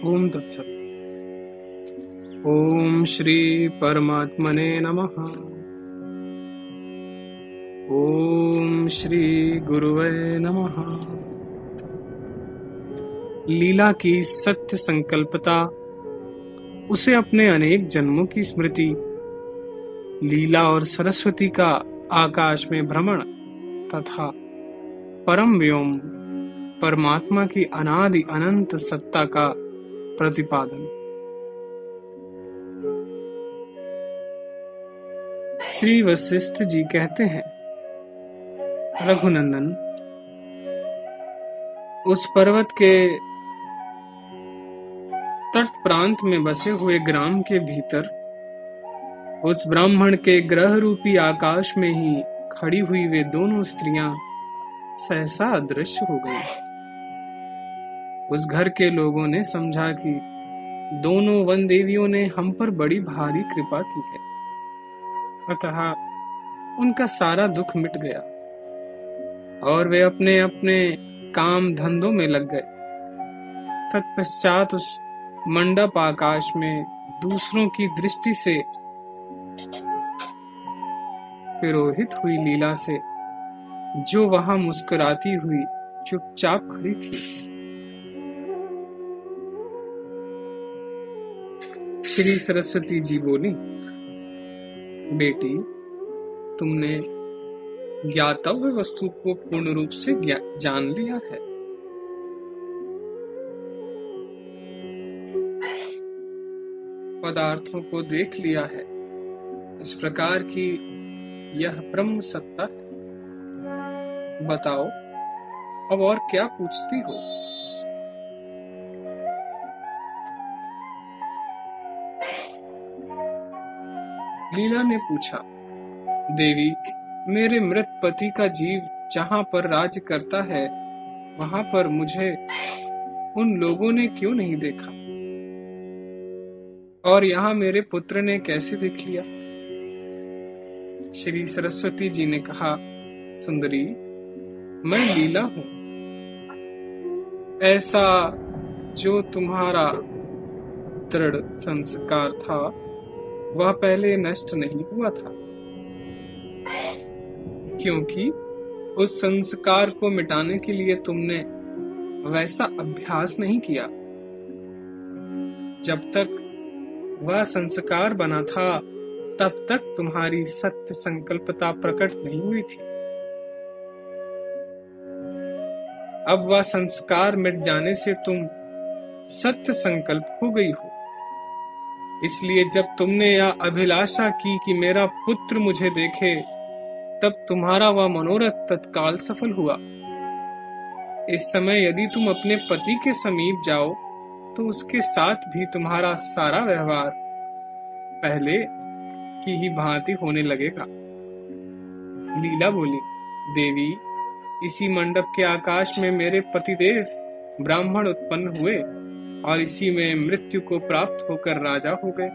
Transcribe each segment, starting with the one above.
ओम तत्सत। ओम श्री परमात्मने नमः। ओम श्री गुरुवे नमः। लीला की सत्य संकल्पता, उसे अपने अनेक जन्मों की स्मृति, लीला और सरस्वती का आकाश में भ्रमण तथा परम व्योम परमात्मा की अनादि अनंत सत्ता का प्रतिपादन। श्री वशिष्ठ जी कहते हैं, रघुनंदन, उस पर्वत के तट प्रांत में बसे हुए ग्राम के भीतर उस ब्राह्मण के ग्रह रूपी आकाश में ही खड़ी हुई वे दोनों स्त्रियां सहसा अदृश्य हो गई। उस घर के लोगों ने समझा कि दोनों वन देवियों ने हम पर बड़ी भारी कृपा की है, अतः उनका सारा दुख मिट गया और वे अपने अपने काम धंधों में लग गए। तत्पश्चात उस मंडप आकाश में दूसरों की दृष्टि से पिरोहित हुई लीला से, जो वहां मुस्कुराती हुई चुपचाप खड़ी थी, श्री सरस्वती जी बोली, बेटी, तुमने ज्ञातव्य वस्तु को पूर्ण रूप से जान लिया है। पदार्थों को देख लिया है। इस प्रकार की यह ब्रह्म सत्ता है। बताओ, अब और क्या पूछती हो? लीला ने पूछा, देवी, मेरे मृत पति का जीव जहां पर राज्य करता है, वहां पर मुझे उन लोगों ने क्यों नहीं देखा, और यहाँ मेरे पुत्र ने कैसे देख लिया? श्री सरस्वती जी ने कहा, सुंदरी, मैं लीला हूं। ऐसा जो तुम्हारा दृढ़ संस्कार था, वह पहले नष्ट नहीं हुआ था, क्योंकि उस संस्कार को मिटाने के लिए तुमने वैसा अभ्यास नहीं किया। जब तक वह संस्कार बना था, तब तक तुम्हारी सत्य संकल्पता प्रकट नहीं हुई थी। अब वह संस्कार मिट जाने से तुम सत्य संकल्प हो गई हो। इसलिए जब तुमने यह अभिलाषा की कि मेरा पुत्र मुझे देखे, तब तुम्हारा वह मनोरथ तत्काल सफल हुआ। इस समय यदि तुम अपने पति के समीप जाओ, तो उसके साथ भी तुम्हारा सारा व्यवहार पहले की ही भांति होने लगेगा। लीला बोली, देवी, इसी मंडप के आकाश में मेरे पतिदेव ब्राह्मण उत्पन्न हुए और इसी में मृत्यु को प्राप्त होकर राजा हो गए।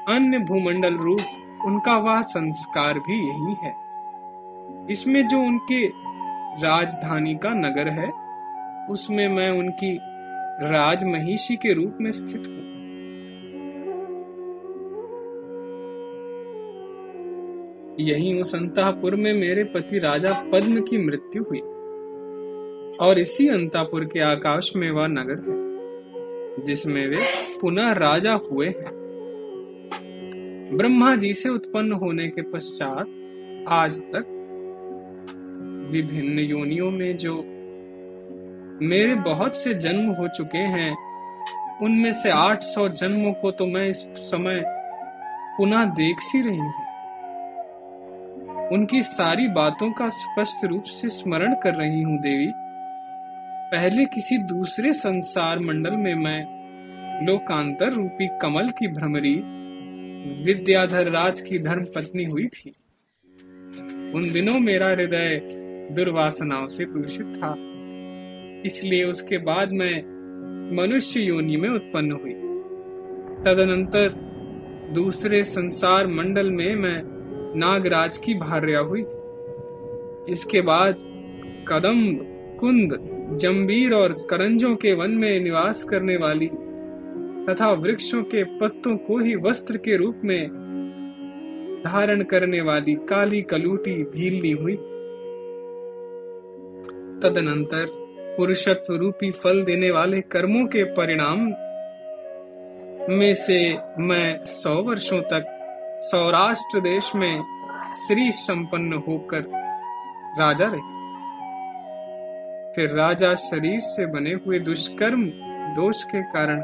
अन्य भूमंडल रूप उनका वह संस्कार भी यही है। इसमें जो उनके राजधानी का नगर है, उसमें मैं उनकी राजमहिषी के रूप में स्थित हूं। यहीं उस अंतःपुर में मेरे पति राजा पद्म की मृत्यु हुई और इसी अंतःपुर के आकाश में वह नगर है जिसमें वे पुनः राजा हुए हैं। ब्रह्मा जी से उत्पन्न होने के पश्चात आज तक विभिन्न योनियों में जो मेरे बहुत से जन्म हो चुके हैं, उनमें से 800 जन्मों को तो मैं इस समय पुनः देख सी रही हूं। उनकी सारी बातों का स्पष्ट रूप से स्मरण कर रही हूं। देवी, पहले किसी दूसरे संसार मंडल में मैं लोकांतर रूपी कमल की भ्रमरी विद्याधर राज की धर्म पत्नी हुई थी। उन दिनों मेरा हृदय दुर्वासनाओं से दूषित था, इसलिए उसके बाद मैं मनुष्य योनि में उत्पन्न हुई। तदनंतर दूसरे संसार मंडल में मैं नागराज की भार्या हुई। इसके बाद कदम्ब, कुंद, जंबीर और करंजों के वन में निवास करने वाली तथा वृक्षों के पत्तों को ही वस्त्र के रूप में धारण करने वाली काली कलूटी भीलनी हुई। तदनंतर पुरुषत्व रूपी फल देने वाले कर्मों के परिणाम में से मैं 100 वर्षों तक सौराष्ट्र देश में श्री संपन्न होकर राजा रहे। फिर राजा शरीर से बने हुए दुष्कर्म दोष के कारण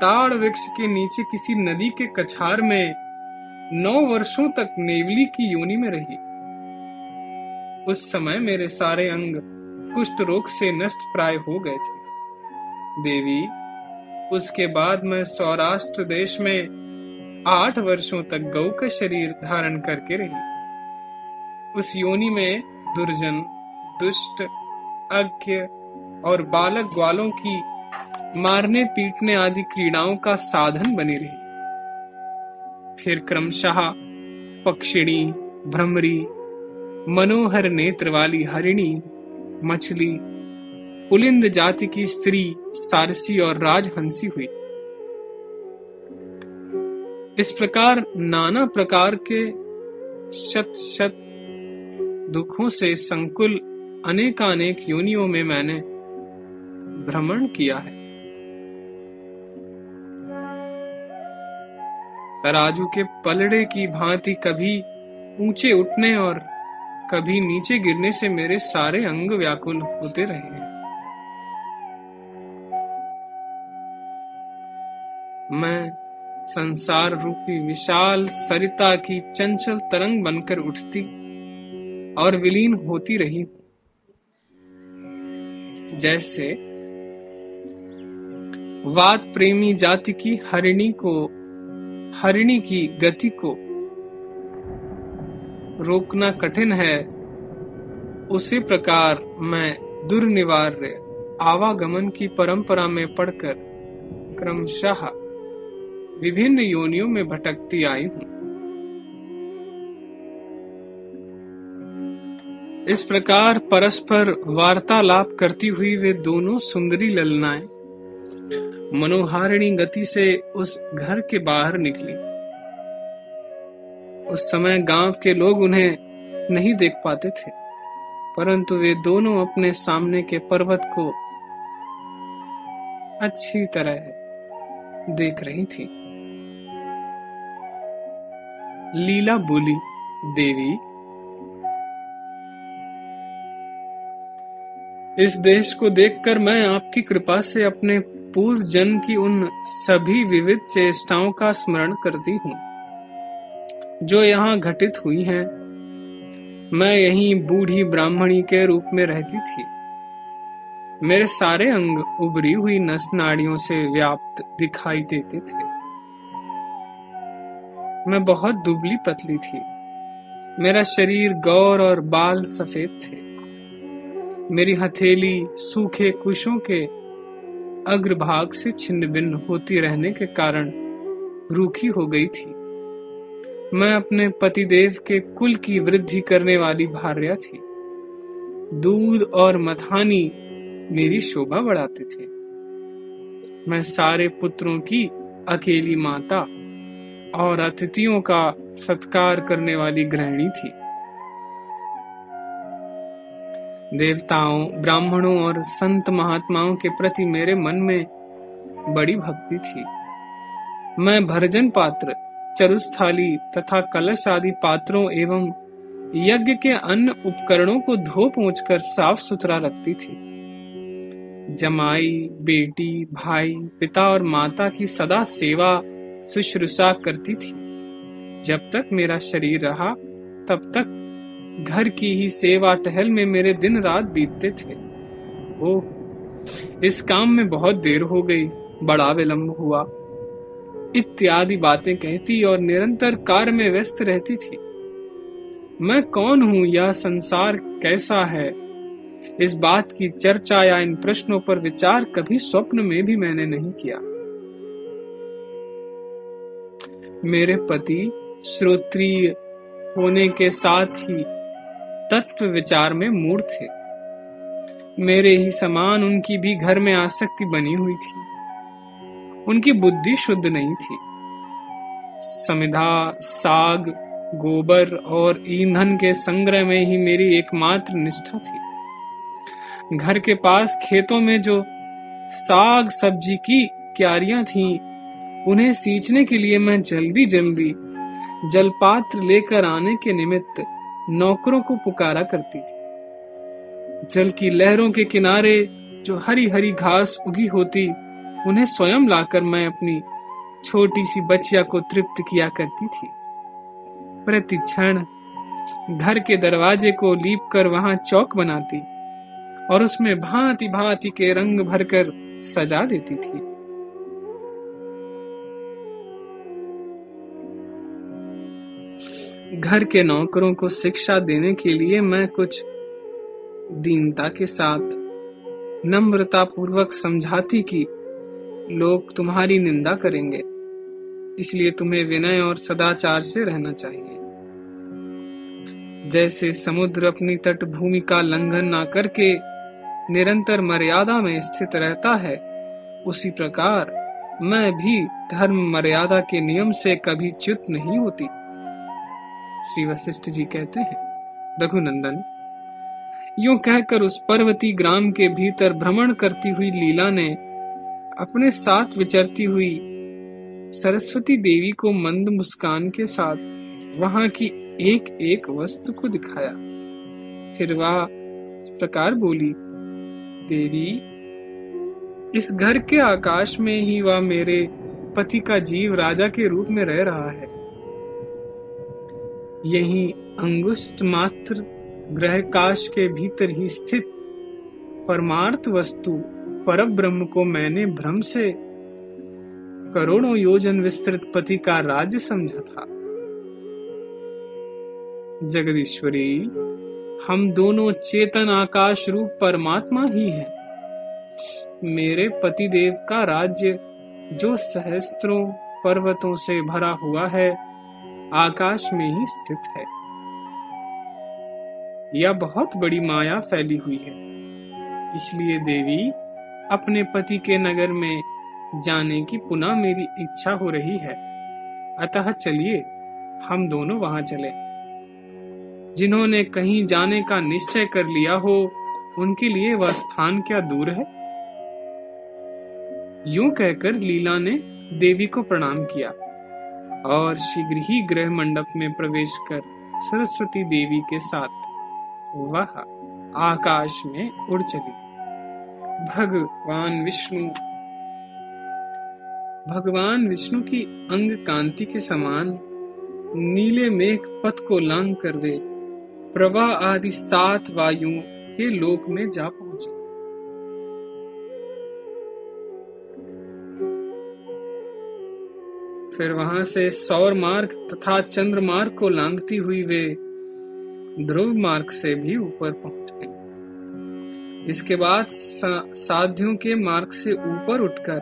ताड़ वृक्ष के नीचे किसी नदी के कछार में 9 वर्षों तक नेवली की योनि में रही। उस समय मेरे सारे अंग कुष्ठ रोग से नष्ट प्राय हो गए थे। देवी, उसके बाद मैं सौराष्ट्र देश में 8 वर्षों तक गौ का शरीर धारण करके रही। उस योनि में दुर्जन, दुष्ट, अज्ञ और बालक ग्वालों की मारने पीटने आदि क्रीड़ाओं का साधन बनी रही। फिर क्रमशः पक्षिणी, भ्रमरी, मनोहर नेत्र वाली हरिणी, मछली, पुलिंद जाति की स्त्री, सारसी और राजहंसी हुई। इस प्रकार नाना प्रकार के शत शत दुखों से संकुल अनेकानेक योनियों में मैंने भ्रमण किया है। तराजू के पलड़े की भांति कभी ऊंचे उठने और कभी नीचे गिरने से मेरे सारे अंग व्याकुल होते रहे हैं। मैं संसार रूपी विशाल सरिता की चंचल तरंग बनकर उठती और विलीन होती रही हूं। जैसे वात प्रेमी जाति की हरिणी की गति को रोकना कठिन है, उसी प्रकार मैं दुर्निवार्य आवागमन की परंपरा में पड़कर क्रमशः विभिन्न योनियों में भटकती आई हूं। इस प्रकार परस्पर वार्तालाप करती हुई वे दोनों सुंदरी ललनाएं मनोहारिणी गति से उस घर के बाहर निकली। उस समय गांव के लोग उन्हें नहीं देख पाते थे, परंतु वे दोनों अपने सामने के पर्वत को अच्छी तरह देख रही थी। लीला बोली, देवी, इस देश को देखकर मैं आपकी कृपा से अपने पूर्व जन्म की उन सभी विविध चेष्टाओं का स्मरण करती हूँ जो यहाँ घटित हुई हैं। मैं यहीं बूढ़ी ब्राह्मणी के रूप में रहती थी। मेरे सारे अंग उभरी हुई नस नाड़ियों से व्याप्त दिखाई देते थे। मैं बहुत दुबली पतली थी। मेरा शरीर गौर और बाल सफेद थे। मेरी हथेली सूखे कुशों के अग्रभाग से छिन्न भिन्न होती रहने के कारण रूखी हो गई थी। मैं अपने पतिदेव के कुल की वृद्धि करने वाली भार्या थी। दूध और मथानी मेरी शोभा बढ़ाते थे। मैं सारे पुत्रों की अकेली माता और अतिथियों का सत्कार करने वाली गृहिणी थी। देवताओं, ब्राह्मणों और संत महात्माओं के प्रति मेरे मन में बड़ी भक्ति थी। मैं भर्जन पात्र, चरुस्थाली तथा कलश आदि पात्रों एवं यज्ञ के अन्य उपकरणों को धो पोंछकर साफ सुथरा रखती थी। जमाई, बेटी, भाई, पिता और माता की सदा सेवा शुश्रूषा करती थी। जब तक मेरा शरीर रहा तब तक घर की ही सेवा टहल में मेरे दिन रात बीतते थे। ओह, इस काम में बहुत देर हो गई, बड़ा विलंब हुआ, इत्यादि बातें कहती और निरंतर कार्य में व्यस्त रहती थी। मैं कौन हूं, यह संसार कैसा है, इस बात की चर्चा या इन प्रश्नों पर विचार कभी स्वप्न में भी मैंने नहीं किया। मेरे पति श्रोत्रिय होने के साथ ही तत्व विचार में मूढ़ थे। मेरे ही समान उनकी भी घर में आसक्ति बनी हुई थी। उनकी बुद्धि शुद्ध नहीं थी। समिधा, साग, गोबर और ईंधन के संग्रह में ही मेरी एकमात्र निष्ठा थी। घर के पास खेतों में जो साग सब्जी की क्यारियां थीं, उन्हें सींचने के लिए मैं जल्दी जल्दी जलपात्र लेकर आने के निमित्त नौकरों को पुकारा करती थी। जल की लहरों के किनारे जो हरी हरी घास उगी होती, उन्हें स्वयं लाकर मैं अपनी छोटी सी बच्चिया को तृप्त किया करती थी। प्रति क्षण घर के दरवाजे को लीप कर वहां चौक बनाती और उसमें भांति भांति के रंग भरकर सजा देती थी। घर के नौकरों को शिक्षा देने के लिए मैं कुछ दीनता के साथ नम्रता पूर्वक समझाती कि लोग तुम्हारी निंदा करेंगे, इसलिए तुम्हें विनय और सदाचार से रहना चाहिए। जैसे समुद्र अपनी तट भूमि का लंघन ना करके निरंतर मर्यादा में स्थित रहता है, उसी प्रकार मैं भी धर्म मर्यादा के नियम से कभी च्युत नहीं होती। श्री वशिष्ठ जी कहते हैं, रघुनंदन, यूं कहकर उस पर्वती ग्राम के भीतर भ्रमण करती हुई लीला ने अपने साथ विचरती हुई सरस्वती देवी को मंद मुस्कान के साथ वहां की एक एक वस्तु को दिखाया। फिर वह इस प्रकार बोली, देवी, इस घर के आकाश में ही वह मेरे पति का जीव राजा के रूप में रह रहा है। यही अंगुष्ठ मात्र ग्रह काश के भीतर ही स्थित परमार्थ वस्तु परब्रह्म को मैंने भ्रम से करोड़ों योजन विस्तृत पति का राज्य समझा था। जगदीश्वरी, हम दोनों चेतन आकाश रूप परमात्मा ही हैं। मेरे पतिदेव का राज्य जो सहस्त्रों पर्वतों से भरा हुआ है, आकाश में ही स्थित है। यह बहुत बड़ी माया फैली हुई है। इसलिए देवी, अपने पति के नगर में जाने की पुनः मेरी इच्छा हो रही है। अतः चलिए हम दोनों वहां चले। जिन्होंने कहीं जाने का निश्चय कर लिया हो, उनके लिए वह स्थान क्या दूर है। यूं कहकर लीला ने देवी को प्रणाम किया और शीघ्र ही गृह मंडप में प्रवेश कर सरस्वती देवी के साथ वह आकाश में उड़ चली। भगवान विष्णु की अंग कांति के समान नीले मेघ पथ को लांघ कर वे प्रवाह आदि 7 वायुओं के लोक में जा पहुंचे। फिर वहां से सौर मार्ग तथा चंद्र मार्ग को लांघती हुई वे ध्रुव मार्ग से भी ऊपर पहुंच गए। इसके बाद साध्यों के मार्ग से ऊपर उठकर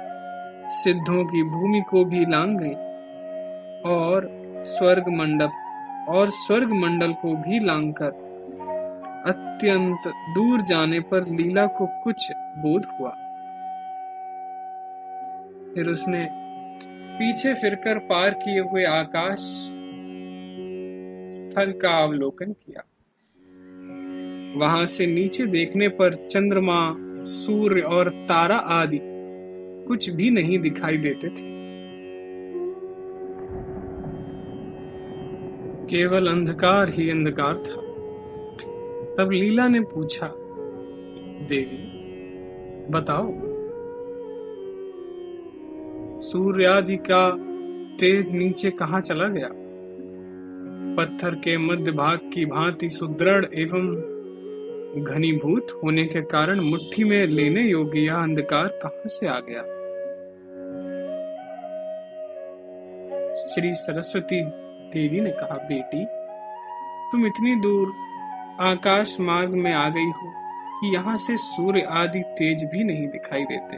सिद्धों की भूमि को भी लांघ गई और स्वर्ग मंडल को भी लांघकर अत्यंत दूर जाने पर लीला को कुछ बोध हुआ। फिर उसने पीछे फिरकर पार किए हुए आकाश स्थल का अवलोकन किया। वहां से नीचे देखने पर चंद्रमा, सूर्य और तारा आदि कुछ भी नहीं दिखाई देते थे। केवल अंधकार ही अंधकार था। तब लीला ने पूछा, देवी बताओ, सूर्य आदि का तेज नीचे कहाँ चला गया? पत्थर के मध्य भाग की भांति सुदृढ़ एवं घनीभूत होने के कारण मुट्ठी में लेने योग्य यह अंधकार कहां से आ गया? श्री सरस्वती देवी ने कहा, बेटी, तुम इतनी दूर आकाश मार्ग में आ गई हो कि यहाँ से सूर्य आदि तेज भी नहीं दिखाई देते।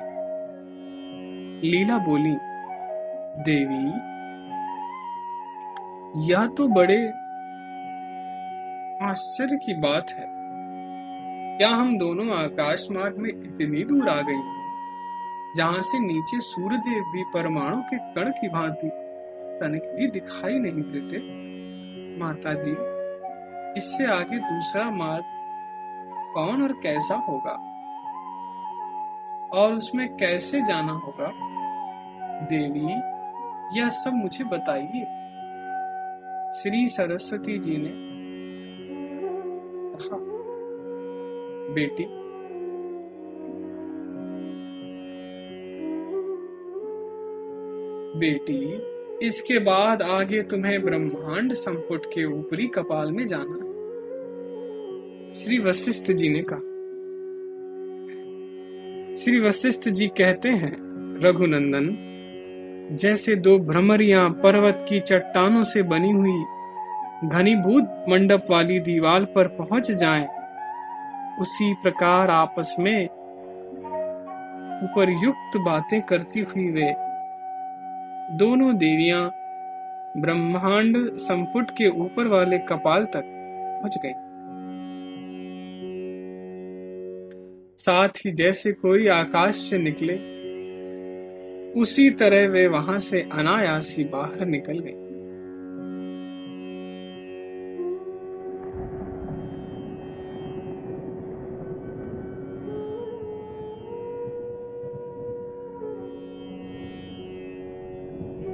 लीला बोली, देवी, यह तो बड़े आश्चर्य की बात है। क्या हम दोनों आकाश मार्ग में इतनी दूर आ गई हैं, जहां से नीचे सूर्यदेव भी परमाणु के कण की भांति तनिक भी दिखाई नहीं देते? माता जी, इससे आगे दूसरा मार्ग कौन और कैसा होगा, और उसमें कैसे जाना होगा? देवी, यह सब मुझे बताइए। श्री सरस्वती जी ने कहा, बेटी, इसके बाद आगे तुम्हें ब्रह्मांड संपुट के ऊपरी कपाल में जाना है। श्री वशिष्ठ जी ने कहा। श्री वशिष्ठ जी कहते हैं, रघुनंदन, जैसे दो भ्रमरियां पर्वत की चट्टानों से बनी हुई घनीभूत मंडप वाली दीवार पर पहुंच जाएं, उसी प्रकार आपस में उपर्युक्त बातें करती हुई वे दोनों देवियां ब्रह्मांड संपुट के ऊपर वाले कपाल तक पहुंच गईं। साथ ही जैसे कोई आकाश से निकले, उसी तरह वे वहां से अनायास ही बाहर निकल गई।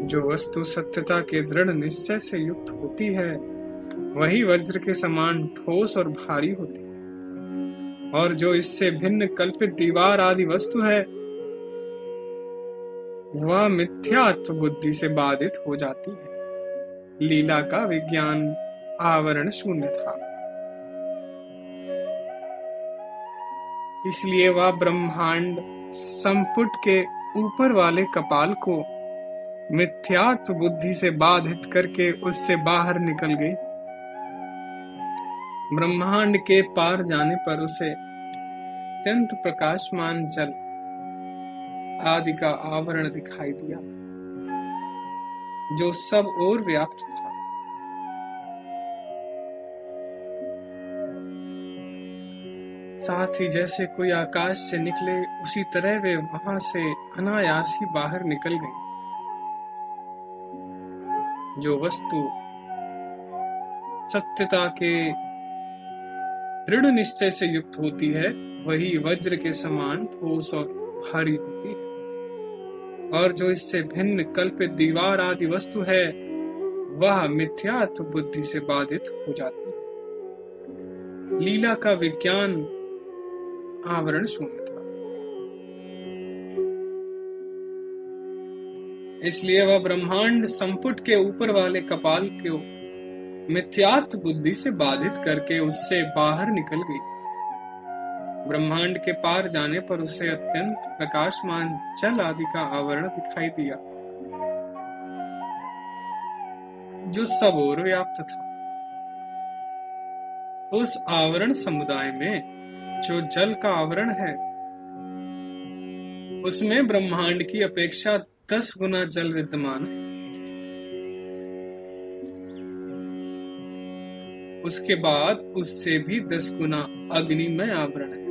जो वस्तु सत्यता के दृढ़ निश्चय से युक्त होती है, वही वज्र के समान ठोस और भारी होती है, और जो इससे भिन्न कल्पित दीवार आदि वस्तु है, वह मिथ्यात्व बुद्धि से बाधित हो जाती है। लीला का विज्ञान आवरण शून्य था, इसलिए वह ब्रह्मांड संपुट के ऊपर वाले कपाल को मिथ्यात्व बुद्धि से बाधित करके उससे बाहर निकल गई। ब्रह्मांड के पार जाने पर उसे अत्यंत प्रकाशमान जल आदि का आवरण दिखाई दिया, जो सब ओर व्याप्त था। साथ ही जैसे कोई आकाश से निकले, उसी तरह वे वहां से अनायास ही बाहर निकल गई। जो वस्तु सत्यता के दृढ़ निश्चय से युक्त होती है, वही वज्र के समान ठोस और भारी होती है, और जो इससे भिन्न कल्पित दीवार आदि वस्तु है, वह मिथ्यात्व बुद्धि से बाधित हो जाती है। लीला का विज्ञान आवरण शून्य था, इसलिए वह ब्रह्मांड संपुट के ऊपर वाले कपाल को मिथ्यात्व बुद्धि से बाधित करके उससे बाहर निकल गई। ब्रह्मांड के पार जाने पर उसे अत्यंत प्रकाशमान जल आदि का आवरण दिखाई दिया, जो सब ओर व्याप्त था। उस आवरण समुदाय में जो जल का आवरण है, उसमें ब्रह्मांड की अपेक्षा 10 गुना जल विद्यमान है। उसके बाद उससे भी 10 गुना अग्निमय आवरण है,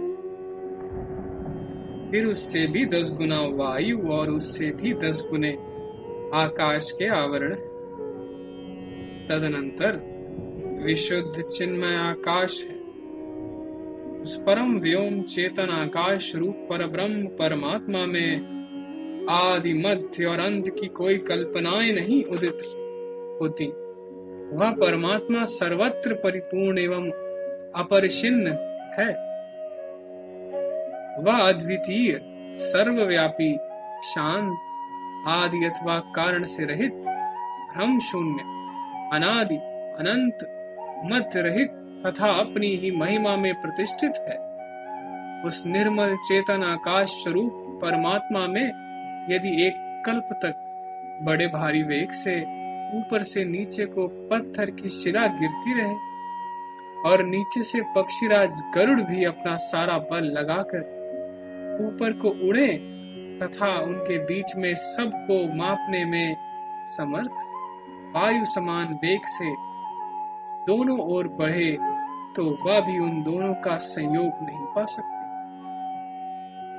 फिर उससे भी 10 गुना वायु, और उससे भी 10 गुने आकाश के आवरण है। तदनंतर विशुद्ध चिन्मय आकाश है। उस परम व्योम चेतन आकाश रूप पर ब्रह्म परमात्मा में आदि मध्य और अंत की कोई कल्पनाएं नहीं उदित होती। वह परमात्मा सर्वत्र परिपूर्ण एवं अपरिछिन्न है। वह अद्वितीय, सर्वव्यापी, शांत, आदि अथवा कारण से रहित, भ्रम शून्य, अनादि, अनंत, मध्य रहित तथा अपनी ही महिमा में प्रतिष्ठित है। उस निर्मल चेतन आकाश स्वरूप परमात्मा में यदि एक कल्प तक बड़े भारी वेग से ऊपर से नीचे को पत्थर की शिला गिरती रहे, और नीचे से पक्षीराज गरुड़ भी अपना सारा बल लगाकर ऊपर को उड़े तथा उनके बीच में सबको मापने में समर्थ वायु समान वेग से दोनों ओर बढ़े, तो वह भी उन दोनों का संयोग नहीं पा सकती।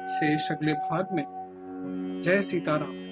शेष अगले भाग में। जय सीताराम।